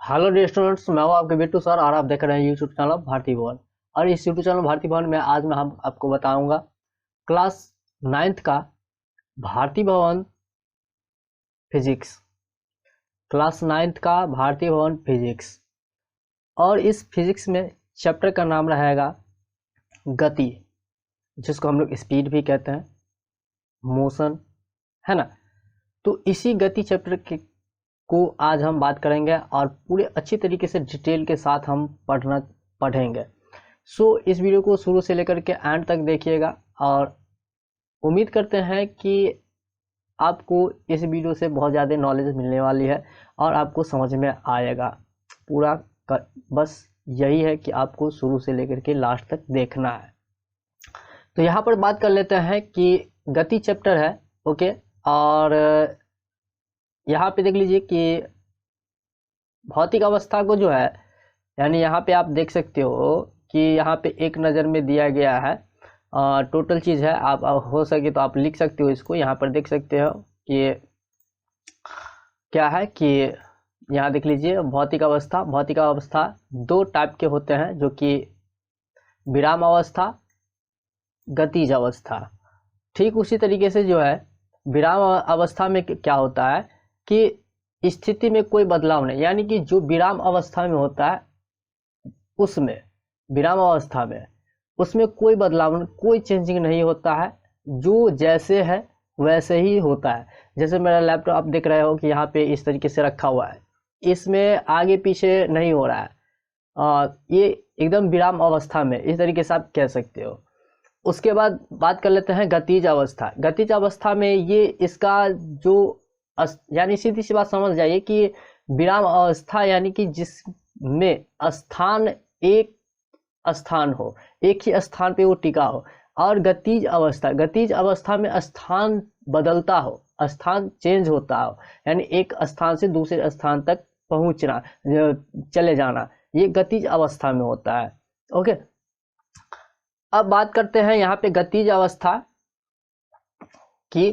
Hello dear students, मैं हूं आपके बिट्टू सर और आप देख रहे हैं यूट्यूब चैनल भारती भवन। और इस यूट्यूब चैनल भारती भवन में आज मैं हम आपको बताऊंगा क्लास 9th का भारती भवन फिजिक्स। क्लास 9th का भारती भवन फिजिक्स। और इस फिजिक्स में चैप्टर का नाम रहेगा गति, जिसको हम लोग स्पीड भी कहते हैं, मोशन, है ना। तो इसी गति चैप्टर के को आज हम बात करेंगे और पूरे अच्छी तरीके से डिटेल के साथ हम पढ़ेंगे। सो इस वीडियो को शुरू से लेकर के एंड तक देखिएगा और उम्मीद करते हैं कि आपको इस वीडियो से बहुत ज़्यादा नॉलेज मिलने वाली है और आपको समझ में आएगा पूरा बस यही है कि आपको शुरू से लेकर के लास्ट तक देखना है। तो यहाँ पर बात कर लेते हैं कि गति चैप्टर है, ओके। और यहाँ पे देख लीजिए कि भौतिक अवस्था को जो है, यानी यहाँ पे आप देख सकते हो कि यहाँ पे एक नज़र में दिया गया है टोटल चीज़ है। आप हो सके तो आप लिख सकते हो इसको। यहाँ पर देख सकते हो कि क्या है कि यहाँ देख लीजिए भौतिक अवस्था। भौतिक अवस्था दो टाइप के होते हैं, जो कि विराम अवस्था, गतिज अवस्था। ठीक उसी तरीके से जो है विराम अवस्था में क्या होता है कि स्थिति में कोई बदलाव नहीं, यानी कि जो विराम अवस्था में होता है उसमें, विराम अवस्था में उसमें कोई बदलाव नहीं, कोई चेंजिंग नहीं होता है, जो जैसे है वैसे ही होता है। जैसे मेरा लैपटॉप आप देख रहे हो कि यहाँ पे इस तरीके से रखा हुआ है, इसमें आगे पीछे नहीं हो रहा है। ये एकदम विराम अवस्था में, इस तरीके से आप कह सकते हो। उसके बाद बात कर लेते हैं गतिज अवस्था। गतिज अवस्था में ये इसका जो यानी सीधी सी बात समझ जाइए कि विराम अवस्था यानी कि जिसमें स्थान एक स्थान हो, एक ही स्थान पे वो टिका हो। और गतिज अवस्था, गतिज अवस्था में स्थान बदलता हो, स्थान चेंज होता हो, यानी एक स्थान से दूसरे स्थान तक पहुंचना, चले जाना, ये गतिज अवस्था में होता है, ओके। अब बात करते हैं यहाँ पे गतिज अवस्था की।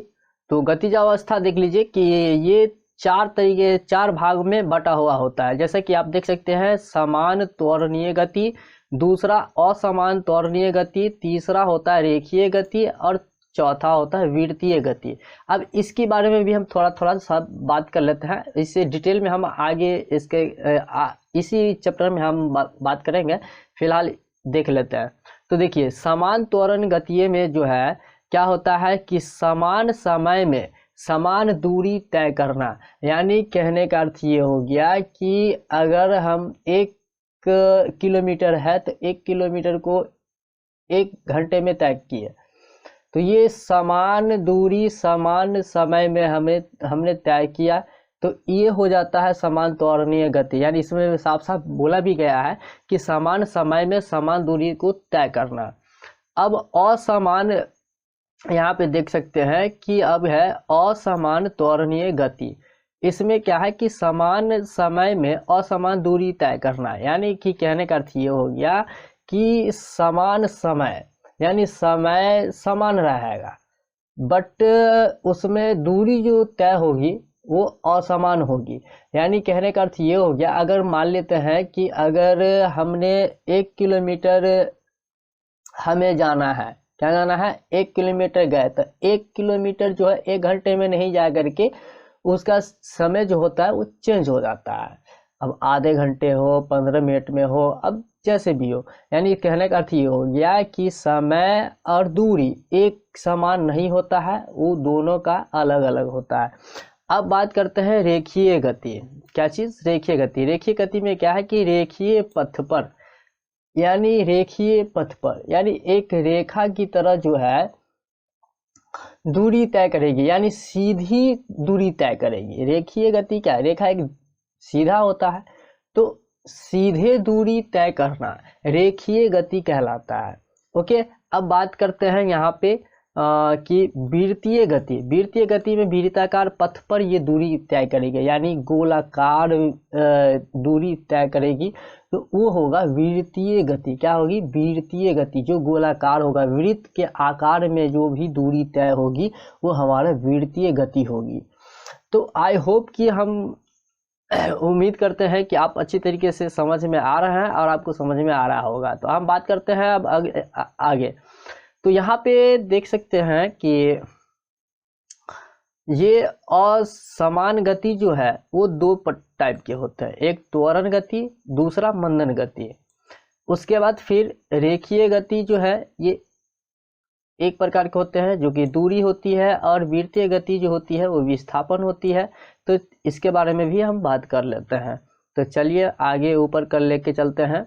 तो गतिज अवस्था देख लीजिए कि ये चार भाग में बटा हुआ होता है। जैसे कि आप देख सकते हैं समान त्वरणीय गति, दूसरा असमान त्वरणीय गति, तीसरा होता है रेखीय गति और चौथा होता है वृत्तीय गति। अब इसके बारे में भी हम थोड़ा थोड़ा सा बात कर लेते हैं, इससे डिटेल में हम आगे इसके इसी चैप्टर में हम बात करेंगे। फिलहाल देख लेते हैं। तो देखिए समान त्वरण गतिय में जो है क्या होता है कि समान समय में समान दूरी तय करना। यानी कहने का अर्थ ये हो गया कि अगर हम 1 किलोमीटर है तो 1 किलोमीटर को 1 घंटे में तय किए, तो ये समान दूरी समान समय में हमने तय किया, तो ये हो जाता है समान त्वरणीय गति। यानी इसमें साफ साफ बोला भी गया है कि समान समय में समान दूरी को तय करना। अब असमान, यहाँ पे देख सकते हैं कि अब है असमान त्वरणीय गति। इसमें क्या है कि समान समय में असमान दूरी तय करना। यानी कि कहने का अर्थ ये हो गया कि समान समय यानी समय समान रहेगा, बट उसमें दूरी जो तय होगी वो असमान होगी। यानी कहने का अर्थ ये हो गया, अगर मान लेते हैं कि अगर हमने 1 किलोमीटर हमें जाना है, क्या जाना है, 1 किलोमीटर गए, तो 1 किलोमीटर जो है 1 घंटे में नहीं जा करके उसका समय जो होता है वो चेंज हो जाता है। अब आधे घंटे हो, 15 मिनट में हो, अब जैसे भी हो। यानी कहने का अर्थ ये हो गया कि समय और दूरी एक समान नहीं होता है, वो दोनों का अलग अलग होता है। अब बात करते हैं रेखीय गति। क्या चीज, रेखीय गति। रेखीय गति में क्या है कि रेखीय पथ पर, यानी रेखीय पथ पर यानी एक रेखा की तरह जो है दूरी तय करेगी, यानी सीधी दूरी तय करेगी। रेखीय गति क्या है, रेखा एक सीधा होता है, तो सीधे दूरी तय करना रेखीय गति कहलाता है, ओके। अब बात करते हैं यहाँ पे कि वृत्तीय गति। वृत्तीय गति में वृत्ताकार पथ पर ये दूरी तय करेगी, यानी गोलाकार दूरी तय करेगी, तो वो होगा वृत्तीय गति। क्या होगी, वृत्तीय गति। जो गोलाकार होगा, वृत्त के आकार में जो भी दूरी तय होगी वो हमारा वृत्तीय गति होगी। तो आई होप कि हम उम्मीद करते हैं कि आप अच्छी तरीके से समझ में आ रहे हैं और आपको समझ में आ रहा होगा। तो हम बात करते हैं अब आगे। तो यहाँ पे देख सकते हैं कि ये असमान गति जो है वो दो टाइप के होते हैं, एक त्वरण गति, दूसरा मंदन गति। उसके बाद फिर रेखीय गति जो है ये एक प्रकार के होते हैं जो कि दूरी होती है, और वृत्तीय गति जो होती है वो विस्थापन होती है। तो इसके बारे में भी हम बात कर लेते हैं। तो चलिए आगे ऊपर कर लेके चलते हैं,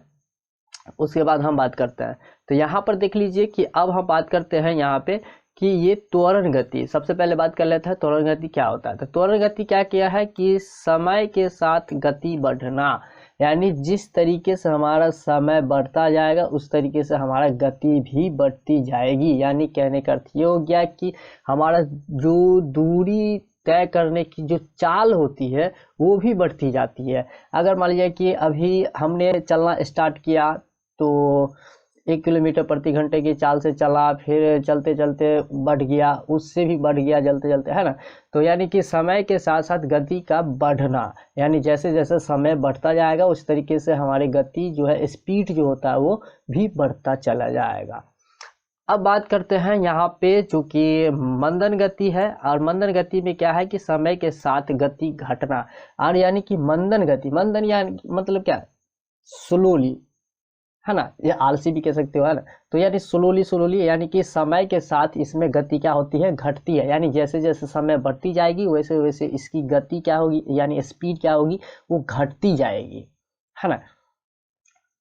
उसके बाद हम बात करते हैं। तो यहाँ पर देख लीजिए कि अब हम बात करते हैं यहाँ पे कि ये त्वरण गति, सबसे पहले बात कर लेते हैं त्वरण गति क्या होता है। तो त्वरण गति क्या किया है कि समय के साथ गति बढ़ना, यानी जिस तरीके से हमारा समय बढ़ता जाएगा उस तरीके से हमारा गति भी बढ़ती जाएगी। यानी कहने का अर्थ ये हो गया कि हमारा जो दूरी तय करने की जो चाल होती है वो भी बढ़ती जाती है। अगर मान लीजिए कि अभी हमने चलना स्टार्ट किया तो 1 किलोमीटर प्रति घंटे की चाल से चला, फिर चलते चलते बढ़ गया, उससे भी बढ़ गया चलते चलते, है ना। तो यानी कि समय के साथ साथ गति का बढ़ना, यानी जैसे जैसे समय बढ़ता जाएगा उस तरीके से हमारी गति जो है, स्पीड जो होता है वो भी बढ़ता चला जाएगा। अब बात करते हैं यहाँ पे जो कि मंदन गति है। और मंदन गति में क्या है कि समय के साथ गति घटना, और यानी कि मंदन गति, मंदन यानी मतलब क्या, स्लोली, है ना, ये आलसी भी कह सकते हो, है ना। तो यानी स्लोली स्लोली, यानी कि समय के साथ इसमें गति क्या होती है, घटती है। यानी जैसे जैसे समय बढ़ती जाएगी वैसे वैसे इसकी गति क्या होगी, यानी स्पीड क्या होगी, वो घटती जाएगी, है ना।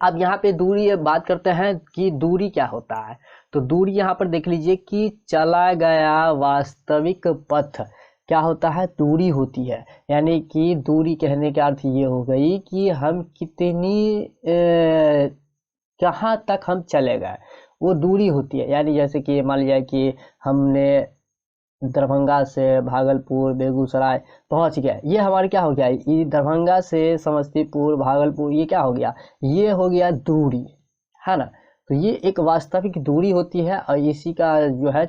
अब यहाँ पे दूरी बात करते हैं कि दूरी क्या होता है। तो दूरी यहाँ पर देख लीजिए कि चला गया वास्तविक पथ क्या होता है, दूरी होती है। यानी कि दूरी कहने का अर्थ ये हो गई कि हम कितनी कहाँ तक हम चले गए, वो दूरी होती है। यानी जैसे कि मान लिया कि हमने दरभंगा से भागलपुर बेगूसराय पहुंच गया, ये हमारे क्या हो गया, ये दरभंगा से समस्तीपुर भागलपुर, ये क्या हो गया, ये हो गया दूरी, है ना। तो ये एक वास्तविक दूरी होती है और इसी का जो है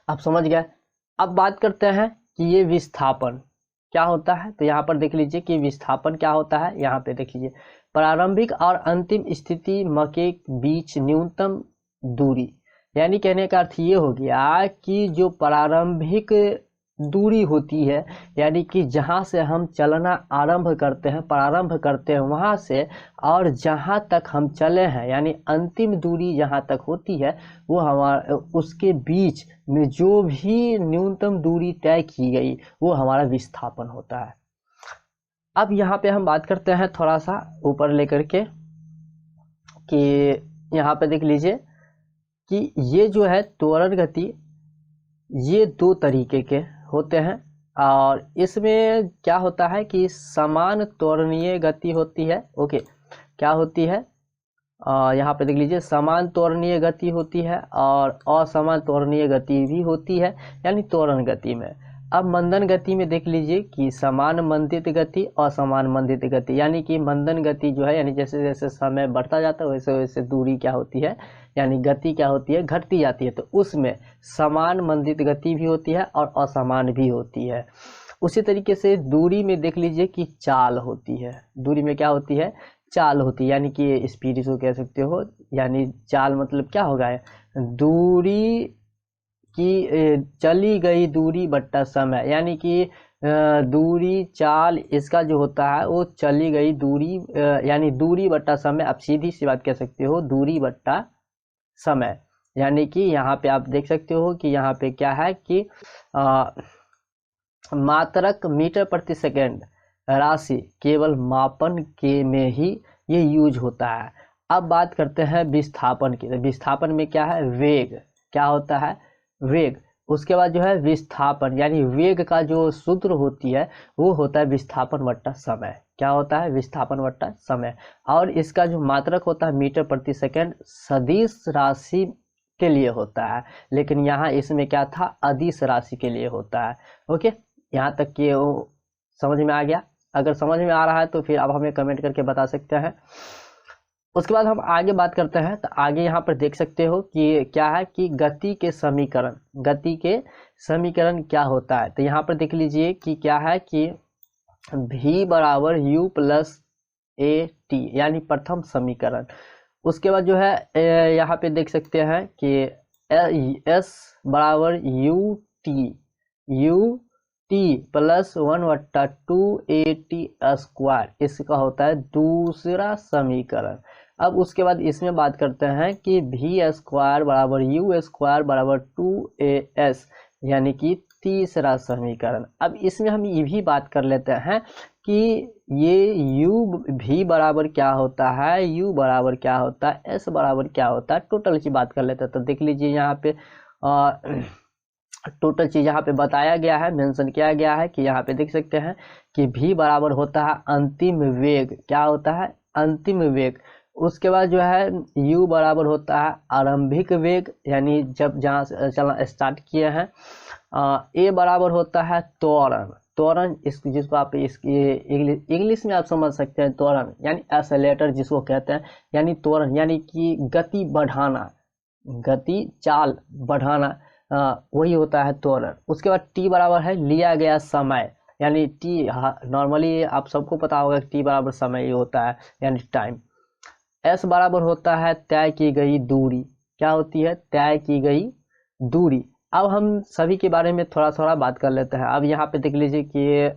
आप समझ गए। अब बात करते हैं कि ये विस्थापन क्या होता है। तो यहाँ पर देख लीजिए कि विस्थापन क्या होता है। यहाँ पे देख लीजिए प्रारंभिक और अंतिम स्थिति के बीच न्यूनतम दूरी, यानी कहने का अर्थ ये हो गया कि जो प्रारंभिक दूरी होती है, यानी कि जहाँ से हम चलना आरंभ करते हैं, प्रारंभ करते हैं वहाँ से, और जहाँ तक हम चले हैं यानी अंतिम दूरी जहाँ तक होती है वो हमारा, उसके बीच में जो भी न्यूनतम दूरी तय की गई वो हमारा विस्थापन होता है। अब यहाँ पे हम बात करते हैं थोड़ा सा ऊपर लेकर के कि यहाँ पे देख लीजिए कि ये जो है त्वरण गति, ये दो तरीके के होते हैं। और इसमें क्या होता है कि समान त्वरणीय गति होती है। ओके, क्या होती है, यहाँ पे देख लीजिए समान त्वरणीय गति होती है और असमान त्वरणीय गति भी होती है, यानी त्वरण गति में। अब मंदन गति में देख लीजिए कि समान मंदित गति, असमान मंदित गति, यानी कि मंदन गति जो है, यानी जैसे जैसे समय बढ़ता जाता है वैसे वैसे दूरी क्या होती है, यानी गति क्या होती है, घटती जाती है। तो उसमें समान मंदित गति भी होती है और असमान भी होती है। उसी तरीके से दूरी में देख लीजिए कि चाल होती है। दूरी में क्या होती है, चाल होती है, यानी कि स्पीड इसको कह सकते हो। यानी चाल मतलब क्या होगा, दूरी की चली गई दूरी बट्टा समय, यानी कि दूरी चाल इसका जो होता है वो चली गई दूरी, यानी दूरी बट्टा समय। आप सीधी सी बात कह सकते हो दूरी बट्टा समय। यानी कि यहाँ पे आप देख सकते हो कि यहाँ पे क्या है कि मात्रक मीटर प्रति सेकंड राशि केवल मापन के में ही ये यूज होता है। अब बात करते हैं विस्थापन की। विस्थापन में क्या है, वेग क्या होता है, वेग। उसके बाद जो है विस्थापन, यानी वेग का जो सूत्र होती है वो होता है विस्थापन बट्टा समय। क्या होता है, विस्थापन बट्टा समय। और इसका जो मात्रक होता है मीटर प्रति सेकंड सदिश राशि के लिए होता है, लेकिन यहाँ इसमें क्या था, अदिश राशि के लिए होता है। ओके, यहाँ तक कि वो समझ में आ गया। अगर समझ में आ रहा है तो फिर आप हमें कमेंट करके बता सकते हैं। उसके बाद हम आगे बात करते हैं। तो आगे यहाँ पर देख सकते हो कि क्या है कि गति के समीकरण, गति के समीकरण क्या होता है। तो यहाँ पर देख लीजिए कि क्या है कि v बराबर u प्लस ए टी, यानी प्रथम समीकरण। उसके बाद जो है यहाँ पे देख सकते हैं कि s बराबर U T plus 1/2 A T square, इसका होता है दूसरा समीकरण। अब उसके बाद इसमें बात करते हैं कि v स्क्वायर बराबर यू स्क्वायर बराबर 2as, यानी कि तीसरा समीकरण। अब इसमें हम ये भी बात कर लेते हैं कि ये u v बराबर क्या होता है, u बराबर क्या होता है, s बराबर क्या होता है, टोटल की बात कर लेते हैं। तो देख लीजिए यहाँ पे टोटल चीज यहाँ पे बताया गया है, मेंशन किया गया है कि यहाँ पे देख सकते हैं कि v बराबर होता है अंतिम वेग। क्या होता है? अंतिम वेग। उसके बाद जो है u बराबर होता है आरंभिक वेग, यानी जब जहाँ से चलना स्टार्ट किए हैं। a बराबर होता है त्वरण। त्वरण इस जिसको आप इंग्लिश में आप समझ सकते हैं, त्वरण यानी एक्सेलेरेटर जिसको कहते हैं, यानी त्वरण यानी कि गति बढ़ाना, गति चाल बढ़ाना, वही होता है त्वरण। उसके बाद टी बराबर है लिया गया समय, यानी टी नॉर्मली आप सबको पता होगा टी बराबर समय ही होता है, यानी टाइम। एस बराबर होता है तय की गई दूरी। क्या होती है? तय की गई दूरी। अब हम सभी के बारे में थोड़ा थोड़ा बात कर लेते हैं। अब यहाँ पे देख लीजिए कि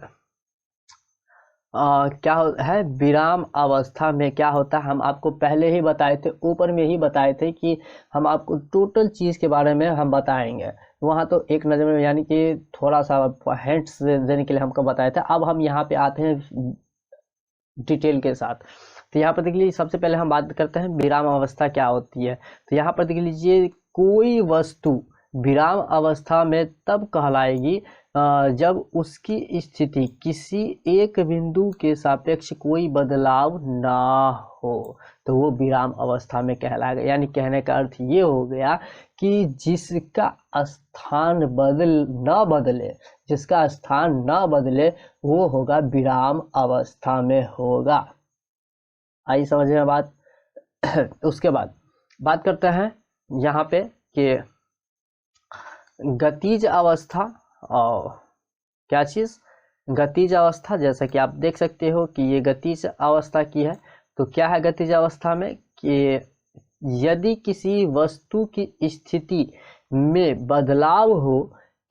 क्या है विराम अवस्था में क्या होता है, हम आपको पहले ही बताए थे, ऊपर में ही बताए थे कि हम आपको टोटल चीज के बारे में हम बताएंगे। वहां तो एक नजर में यानी कि थोड़ा सा हिंट्स देने के लिए हमको बताए थे। अब हम यहाँ पे आते हैं डिटेल के साथ। तो यहाँ पर देख लीजिए सबसे पहले हम बात करते हैं विराम अवस्था क्या होती है। तो यहाँ पर देख लीजिए कोई वस्तु विराम अवस्था में तब कहलाएगी जब उसकी स्थिति किसी एक बिंदु के सापेक्ष कोई बदलाव ना हो, तो वो विराम अवस्था में कहलाएगा। यानी कहने का अर्थ ये हो गया कि जिसका स्थान जिसका स्थान न बदले वो होगा विराम अवस्था में होगा। आई समझ में बात? उसके बाद बात करते हैं यहाँ पे कि गतिज अवस्था। और क्या चीज? गतिज अवस्था। जैसा कि आप देख सकते हो कि ये गतिज अवस्था की है। तो क्या है गतिज अवस्था में कि यदि किसी वस्तु की स्थिति में बदलाव हो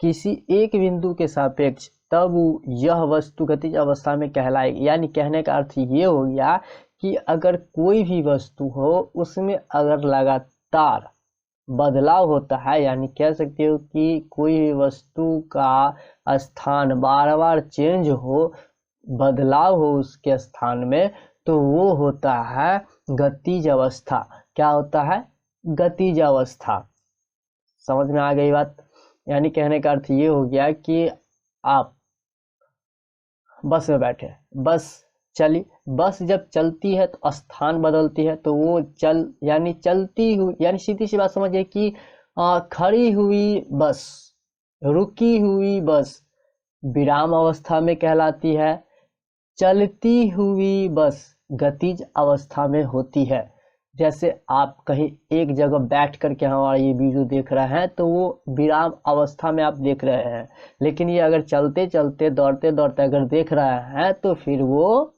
किसी एक बिंदु के सापेक्ष, तब यह वस्तु गतिज अवस्था में कहलाएगी। यानी कहने का अर्थ ये हो गया कि अगर कोई भी वस्तु हो उसमें अगर लगातार बदलाव होता है, यानी कह सकते हो कि कोई भी वस्तु का स्थान बार बार चेंज हो, बदलाव हो उसके स्थान में, तो वो होता है गतिज अवस्था। क्या होता है? गतिज अवस्था। समझ में आ गई बात? यानी कहने का अर्थ ये हो गया कि आप बस में बैठे, बस चली, बस जब चलती है तो स्थान बदलती है, तो वो यानी चलती हुई, यानी सीधी सी बात समझिए कि खड़ी हुई बस, रुकी हुई बस विराम अवस्था में कहलाती है। चलती हुई बस गतिज अवस्था में होती है। जैसे आप कहीं एक जगह बैठ करके हमारा ये वीडियो देख रहे हैं तो वो विराम अवस्था में आप देख रहे हैं, लेकिन ये अगर चलते चलते दौड़ते दौड़ते अगर देख रहे हैं तो फिर वो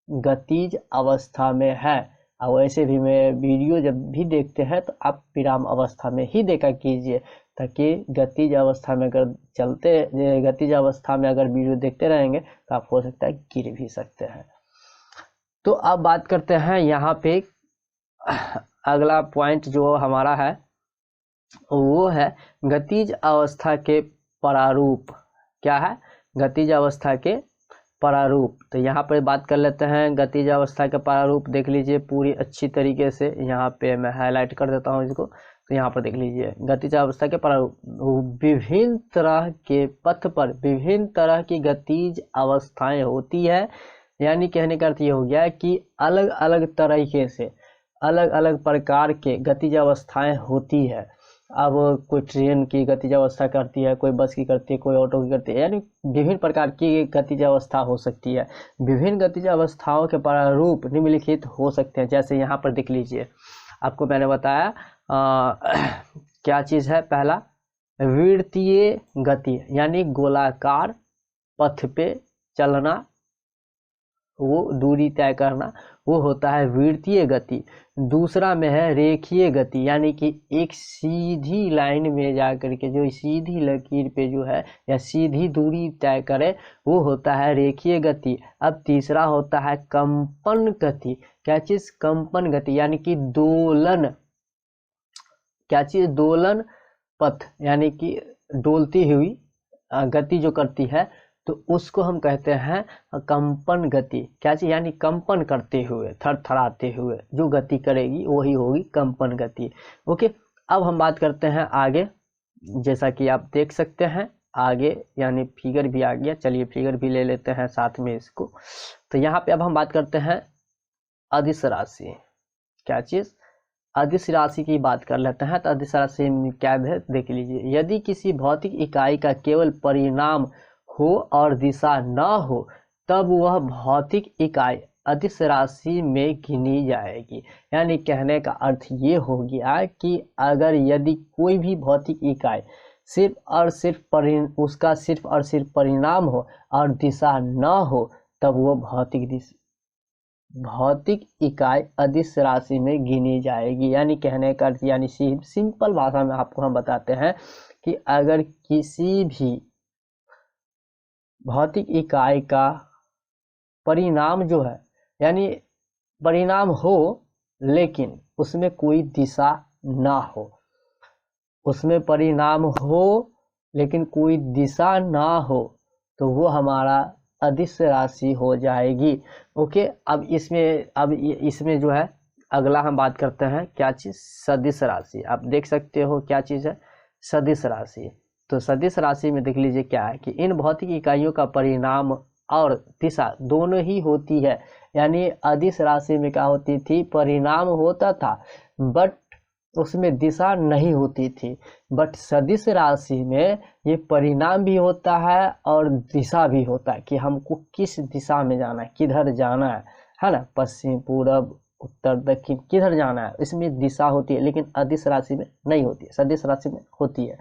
गतिज अवस्था में है। और वैसे भी मैं वीडियो जब भी देखते हैं तो आप विराम अवस्था में ही देखा कीजिए, ताकि गतिज अवस्था में अगर गतिज अवस्था में अगर वीडियो देखते रहेंगे तो आप हो सकता है गिर भी सकते हैं। तो अब बात करते हैं यहाँ पे अगला पॉइंट जो हमारा है वो है गतिज अवस्था के प्रारूप। क्या है? गतिज अवस्था के प्रारूप। तो यहाँ पर बात कर लेते हैं गतिज अवस्था के प्रारूप। देख लीजिए पूरी अच्छी तरीके से, यहाँ पे मैं हाईलाइट कर देता हूँ इसको। तो यहाँ पर देख लीजिए गतिज अवस्था के प्रारूप। विभिन्न तरह के पथ पर विभिन्न तरह की गतिज अवस्थाएं होती है। यानी कहने का अर्थ ये हो गया कि अलग अलग तरीके से अलग अलग प्रकार के गतिज अवस्थाएं होती है। अब कोई ट्रेन की गतिज अवस्था करती है, कोई बस की करती है, कोई ऑटो की करती है, यानी विभिन्न प्रकार की गतिज अवस्था हो सकती है। विभिन्न गतिज अवस्थाओं के प्रारूप निम्नलिखित हो सकते हैं। जैसे यहाँ पर देख लीजिए, आपको मैंने बताया क्या चीज है। पहला वृत्तीय गति, यानी गोलाकार पथ पे चलना, वो दूरी तय करना, वो होता है वृत्तीय गति। दूसरा में है रेखीय गति, यानी कि एक सीधी लाइन में जा करके जो सीधी लकीर पे जो है या सीधी दूरी तय करे वो होता है रेखीय गति। अब तीसरा होता है कंपन गति। क्या चीज? कंपन गति, यानी कि दोलन। क्या चीज? दोलन पथ, यानी कि डोलती हुई गति जो करती है तो उसको हम कहते हैं कंपन गति। क्या चीज? यानी कंपन करते हुए, थरथराते हुए जो गति करेगी वही होगी कंपन गति। ओके, अब हम बात करते हैं आगे। जैसा कि आप देख सकते हैं आगे, यानी फिगर भी आ गया, चलिए फिगर भी ले लेते हैं साथ में इसको। तो यहाँ पे अब हम बात करते हैं अदिश राशि। क्या चीज? अदिश राशि की बात कर लेते हैं। तो अदिश राशि क्या है देख लीजिए। यदि किसी भौतिक इकाई का केवल परिणाम हो और दिशा न हो तब वह भौतिक इकाई अदिश राशि में गिनी जाएगी। यानी कहने का अर्थ ये हो गया कि अगर यदि कोई भी भौतिक इकाई सिर्फ और सिर्फ उसका सिर्फ और सिर्फ परिणाम हो और दिशा न हो तब वो भौतिक इकाई अदिश राशि में गिनी जाएगी। यानी कहने का अर्थ, यानी सिंपल भाषा में आपको हम बताते हैं कि अगर किसी भी भौतिक इकाई का परिणाम जो है, यानी परिणाम हो लेकिन उसमें कोई दिशा ना हो, उसमें परिणाम हो लेकिन कोई दिशा ना हो तो वो हमारा अदिश राशि हो जाएगी। ओके, अब इसमें जो है अगला हम बात करते हैं क्या चीज? सदिश राशि। आप देख सकते हो क्या चीज है? सदिश राशि। तो सदिश राशि में देख लीजिए क्या है कि इन भौतिक इकाइयों का परिणाम और दिशा दोनों ही होती है। यानी अदिश राशि में क्या होती थी? परिणाम होता था बट उसमें दिशा नहीं होती थी। बट सदिश राशि में ये परिणाम भी होता है और दिशा भी होता है कि हमको किस दिशा में जाना है, किधर जाना है ना, पश्चिम पूरब उत्तर दक्षिण किधर जाना है, इसमें दिशा होती है। लेकिन अदिश राशि में नहीं होती है, सदिश राशि में होती है।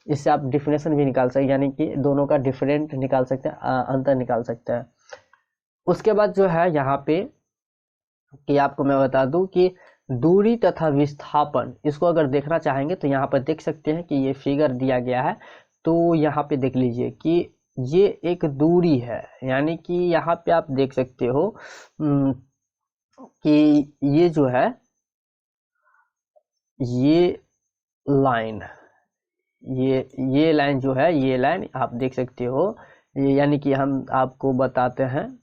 इससे आप डिफिनेशन भी निकाल सकते हैं, यानी कि दोनों का डिफरेंट निकाल सकते हैं, अंतर निकाल सकते हैं। उसके बाद जो है यहाँ पे कि आपको मैं बता दूं कि दूरी तथा विस्थापन, इसको अगर देखना चाहेंगे तो यहाँ पर देख सकते हैं कि ये फिगर दिया गया है। तो यहाँ पे देख लीजिए कि ये एक दूरी है, यानी कि यहाँ पे आप देख सकते हो कि ये जो है ये लाइन, ये लाइन जो है, ये लाइन आप देख सकते हो, यानी कि हम आपको बताते हैं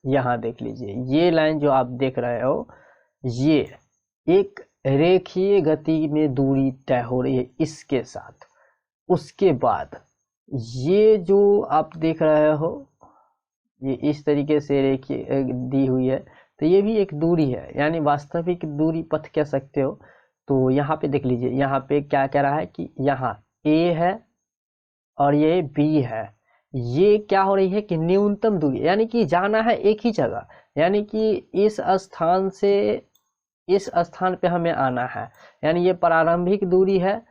यहाँ देख लीजिए, ये लाइन जो आप देख रहे हो ये एक रेखीय गति में दूरी तय हो रही है इसके साथ। उसके बाद ये जो आप देख रहे हो ये इस तरीके से रेखीय दी हुई है, तो ये भी एक दूरी है, यानी वास्तविक दूरी पथ कह सकते हो। तो यहाँ पे देख लीजिए, यहाँ पे क्या कह रहा है कि यहाँ A है और ये B है। ये क्या हो रही है कि न्यूनतम दूरी, यानी कि जाना है एक ही जगह, यानी कि इस स्थान से इस स्थान पे हमें आना है, यानी ये प्रारंभिक दूरी है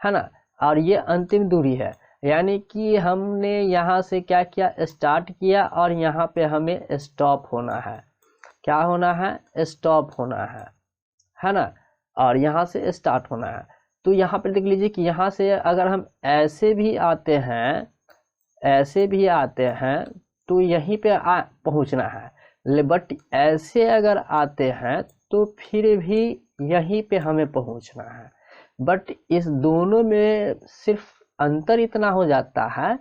ना, और ये अंतिम दूरी है। यानी कि हमने यहाँ से क्या किया? स्टार्ट किया और यहाँ पे हमें स्टॉप होना है। क्या होना है? स्टॉप होना है ना, और यहाँ से स्टार्ट होना है। तो यहाँ पे देख लीजिए कि यहाँ से अगर हम ऐसे भी आते हैं तो यहीं पे पहुँचना है, बट ऐसे अगर आते हैं तो फिर भी यहीं पे हमें पहुँचना है। बट इस दोनों में सिर्फ अंतर इतना हो जाता है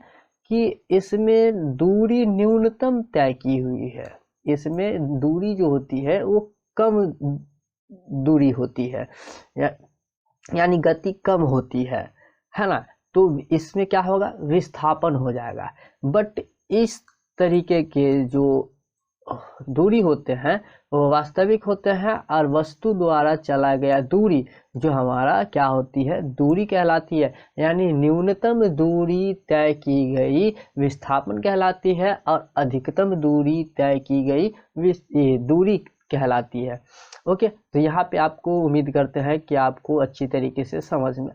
कि इसमें दूरी न्यूनतम तय की हुई है, इसमें दूरी जो होती है वो कम दूरी होती है, यानी गति कम होती है ना। तो इसमें क्या होगा? विस्थापन हो जाएगा। बट इस तरीके के जो दूरी होते हैं वो वास्तविक होते हैं और वस्तु द्वारा चला गया दूरी जो हमारा क्या होती है? दूरी कहलाती है। यानी न्यूनतम दूरी तय की गई विस्थापन कहलाती है और अधिकतम दूरी तय की गई दूरी कहलाती है। ओके, तो यहाँ पे आपको उम्मीद करते हैं कि आपको अच्छी तरीके से समझ में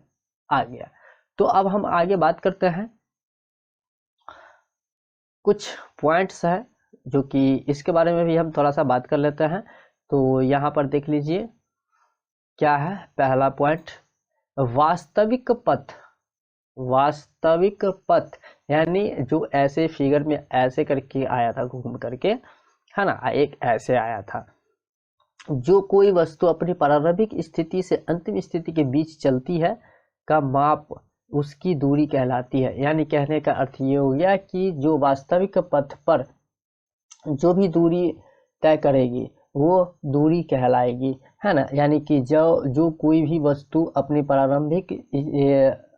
आ गया। तो अब हम आगे बात करते हैं कुछ पॉइंट्स हैं जो कि इसके बारे में भी हम थोड़ा सा बात कर लेते हैं। तो यहाँ पर देख लीजिए क्या है पहला पॉइंट, वास्तविक पथ। वास्तविक पथ यानी जो ऐसे फिगर में ऐसे करके आया था घूम करके, है ना, एक ऐसे आया था। जो कोई वस्तु अपनी प्रारंभिक स्थिति से अंतिम स्थिति के बीच चलती है का माप उसकी दूरी कहलाती है। यानी कहने का अर्थ ये हो गया कि जो वास्तविक पथ पर जो भी दूरी तय करेगी वो दूरी कहलाएगी, है ना। यानी कि जो कोई भी वस्तु अपनी प्रारंभिक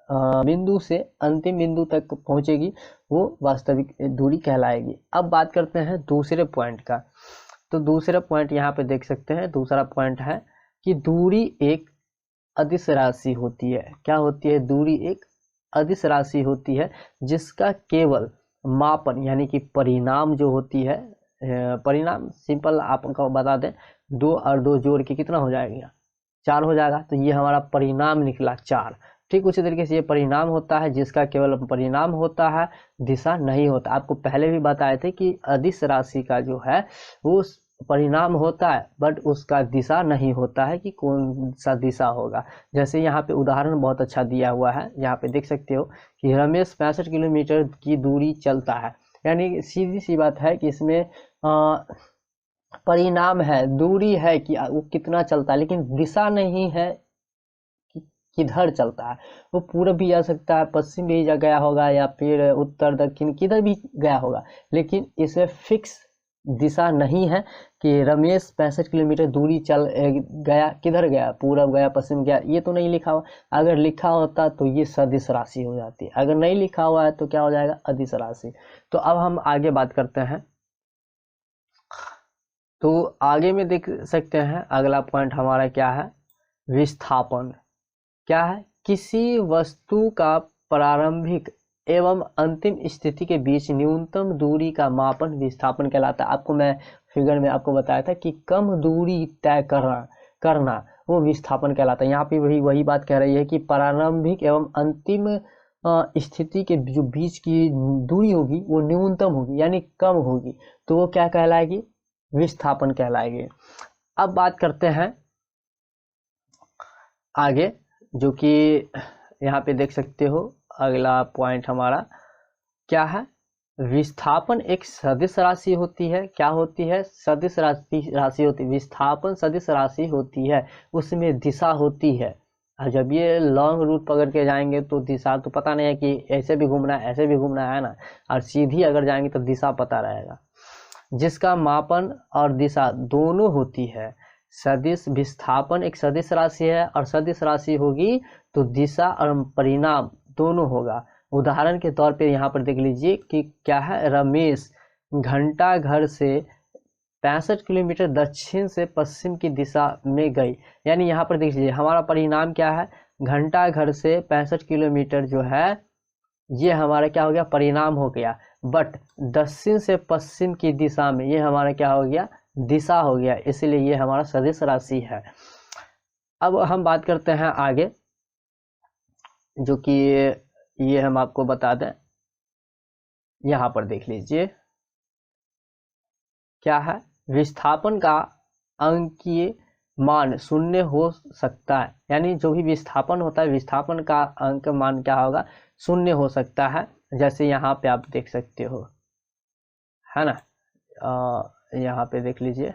बिंदु से अंतिम बिंदु तक पहुंचेगी वो वास्तविक दूरी कहलाएगी। अब बात करते हैं दूसरे पॉइंट का। तो दूसरा पॉइंट यहाँ पे देख सकते हैं, दूसरा पॉइंट है कि दूरी एक अदिश राशि होती है। क्या होती है? दूरी एक अदिश राशि होती है जिसका केवल मापन यानी कि परिणाम जो होती है, परिणाम सिंपल आपको बता दें, 2 और 2 जोड़ के कितना हो जाएगा? 4 हो जाएगा। तो ये हमारा परिणाम निकला 4। ठीक उसी तरीके से ये परिणाम होता है जिसका केवल परिणाम होता है, दिशा नहीं होता। आपको पहले भी बताए थे कि अदिश राशि का जो है वो परिणाम होता है बट उसका दिशा नहीं होता है कि कौन सा दिशा होगा। जैसे यहाँ पे उदाहरण बहुत अच्छा दिया हुआ है, यहाँ पे देख सकते हो कि रमेश 65 किलोमीटर की दूरी चलता है। यानी सीधी सी बात है कि इसमें परिणाम है, दूरी है कि वो कितना चलता है, लेकिन दिशा नहीं है कि किधर चलता है। वो पूरब भी जा सकता है, पश्चिम भी जा गया होगा, या फिर उत्तर दक्षिण किधर भी गया होगा, लेकिन इसमें फिक्स दिशा नहीं है कि रमेश 65 किलोमीटर दूरी चल गया, किधर गया, पूरब गया, पश्चिम गया, ये तो नहीं लिखा हुआ। अगर लिखा होता तो ये सदिश राशि हो जाती, अगर नहीं लिखा हुआ है तो क्या हो जाएगा? अदिश राशि। तो अब हम आगे बात करते हैं। तो आगे में देख सकते हैं अगला पॉइंट हमारा क्या है? विस्थापन। क्या है? किसी वस्तु का प्रारंभिक एवं अंतिम स्थिति के बीच न्यूनतम दूरी का मापन विस्थापन कहलाता है। आपको मैं फिगर में आपको बताया था कि कम दूरी तय करना वो विस्थापन कहलाता है। यहाँ पे वही बात कह रही है कि प्रारंभिक एवं अंतिम स्थिति के जो बीच की दूरी होगी वो न्यूनतम होगी यानी कम होगी, तो वो क्या कहलाएगी? विस्थापन कहलाएगी। अब बात करते हैं आगे, जो कि यहाँ पे देख सकते हो अगला पॉइंट हमारा क्या है? विस्थापन एक सदिश राशि होती है। क्या होती है? सदिश राशि होती है। विस्थापन सदिश राशि होती है, उसमें दिशा होती है। और जब ये लॉन्ग रूट पकड़ के जाएंगे तो दिशा तो पता नहीं है कि ऐसे भी घूमना है, ऐसे भी घूमना है ना, और सीधी अगर जाएंगे तो दिशा पता रहेगा, जिसका मापन और दिशा दोनों होती है। सदिश विस्थापन एक सदिश राशि है, और सदिश राशि होगी तो दिशा और परिणाम दोनों होगा। उदाहरण के तौर पे यहाँ पर देख लीजिए कि क्या है? रमेश घंटा घर से 65 किलोमीटर दक्षिण से पश्चिम की दिशा में गई। यानी यहाँ पर देख लीजिए हमारा परिणाम क्या है? घंटा घर से 65 किलोमीटर जो है ये हमारा क्या हो गया? परिणाम हो गया। बट दक्षिण से पश्चिम की दिशा में ये हमारा क्या हो गया? दिशा हो गया, इसलिए ये हमारा सदिश राशि है। अब हम बात करते हैं आगे, जो कि ये हम आपको बता दें, यहाँ पर देख लीजिए क्या है? विस्थापन का अंकीय मान शून्य हो सकता है। यानी जो भी विस्थापन होता है, विस्थापन का अंक मान क्या होगा? शून्य हो सकता है। जैसे यहाँ पे आप देख सकते हो, है ना, यहाँ पे देख लीजिए,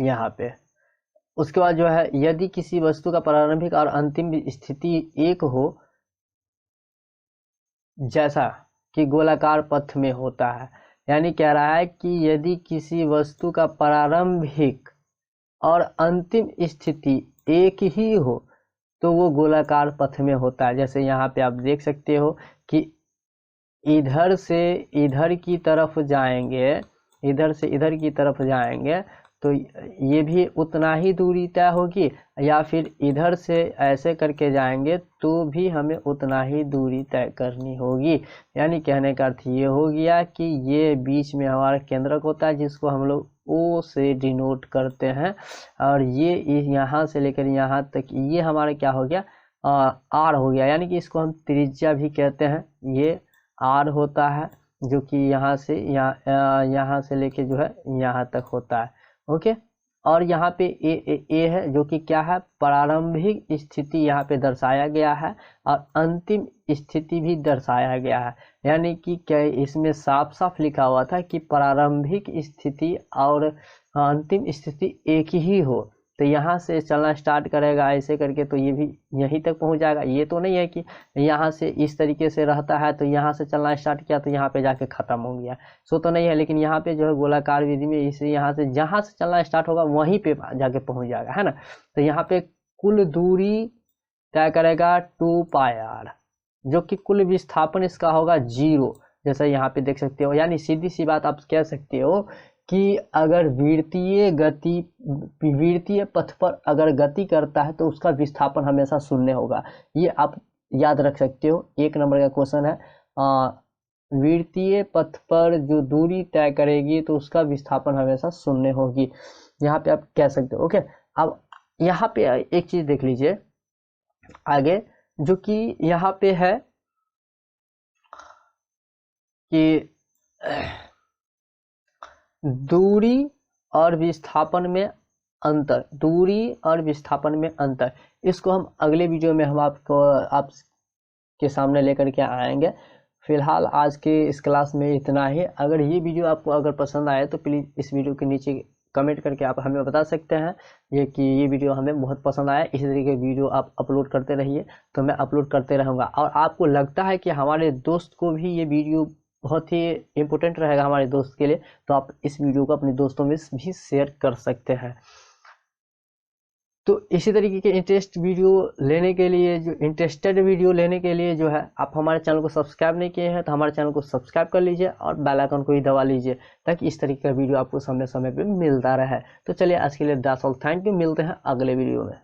यहाँ पे उसके बाद जो है, यदि किसी वस्तु का प्रारंभिक और अंतिम स्थिति एक हो, जैसा कि गोलाकार पथ में होता है। यानी कह रहा है कि यदि किसी वस्तु का प्रारंभिक और अंतिम स्थिति एक ही हो तो वो गोलाकार पथ में होता है। जैसे यहाँ पे आप देख सकते हो कि इधर से इधर की तरफ जाएंगे, इधर से इधर की तरफ जाएंगे तो ये भी उतना ही दूरी तय होगी, या फिर इधर से ऐसे करके जाएंगे तो भी हमें उतना ही दूरी तय करनी होगी। यानी कहने का अर्थ ये हो गया कि ये बीच में हमारा केंद्रक होता है जिसको हम लोग ओ से डिनोट करते हैं, और ये यहाँ से लेकर यहाँ तक ये हमारा क्या हो गया? आर हो गया। यानी कि इसको हम त्रिज्या भी कहते हैं। ये आर होता है जो कि यहाँ से यहाँ से लेके जो है यहाँ तक होता है। ओके, और यहाँ पे ए है जो कि क्या है, प्रारंभिक स्थिति यहाँ पे दर्शाया गया है और अंतिम स्थिति भी दर्शाया गया है। यानी कि क्या इसमें साफ साफ लिखा हुआ था कि प्रारंभिक स्थिति और अंतिम स्थिति एक ही हो। तो यहाँ से चलना स्टार्ट करेगा ऐसे करके तो ये भी यहीं तक पहुँच जाएगा। ये तो नहीं है कि यहाँ से इस तरीके से रहता है तो यहाँ से चलना स्टार्ट किया तो यहाँ पे जाके ख़त्म हो गया, सो तो नहीं है। लेकिन यहाँ पे जो है गोलाकार विधि में इसे यहाँ से जहाँ से चलना स्टार्ट होगा वहीं पे जाके पहुँच जाएगा, है ना। तो यहाँ पे कुल दूरी तय करेगा 2πr, जो कि कुल विस्थापन इसका होगा 0, जैसा यहाँ पे देख सकते हो। यानी सीधी सी बात आप कह सकते हो कि अगर वृत्तीय पथ पर अगर गति करता है तो उसका विस्थापन हमेशा 0 होगा। ये आप याद रख सकते हो, 1 नंबर का क्वेश्चन है। वृत्तीय पथ पर जो दूरी तय करेगी तो उसका विस्थापन हमेशा 0 होगी, यहाँ पे आप कह सकते हो। ओके, अब यहाँ पे एक चीज देख लीजिए आगे, जो कि यहाँ पे है कि दूरी और विस्थापन में अंतर, दूरी और विस्थापन में अंतर, इसको हम अगले वीडियो में हम आपके सामने लेकर के आएंगे। फिलहाल आज के इस क्लास में इतना ही। अगर ये वीडियो आपको अगर पसंद आए तो प्लीज़ इस वीडियो के नीचे कमेंट करके आप हमें बता सकते हैं कि ये वीडियो हमें बहुत पसंद आया। इसी तरीके की वीडियो आप अपलोड करते रहिए तो मैं अपलोड करते रहूँगा। और आपको लगता है कि हमारे दोस्त को भी ये वीडियो बहुत ही इम्पोर्टेंट रहेगा हमारे दोस्त के लिए, तो आप इस वीडियो को अपने दोस्तों में भी शेयर कर सकते हैं। तो इसी तरीके के इंटरेस्टेड वीडियो लेने के लिए जो है आप हमारे चैनल को सब्सक्राइब नहीं किए हैं तो हमारे चैनल को सब्सक्राइब कर लीजिए और बेल आइकन को ही दबा लीजिए ताकि इस तरीके का वीडियो आपको समय समय पे मिलता रहे। तो चलिए आज के लिए दैट्स ऑल, थैंक यू, मिलते हैं अगले वीडियो में।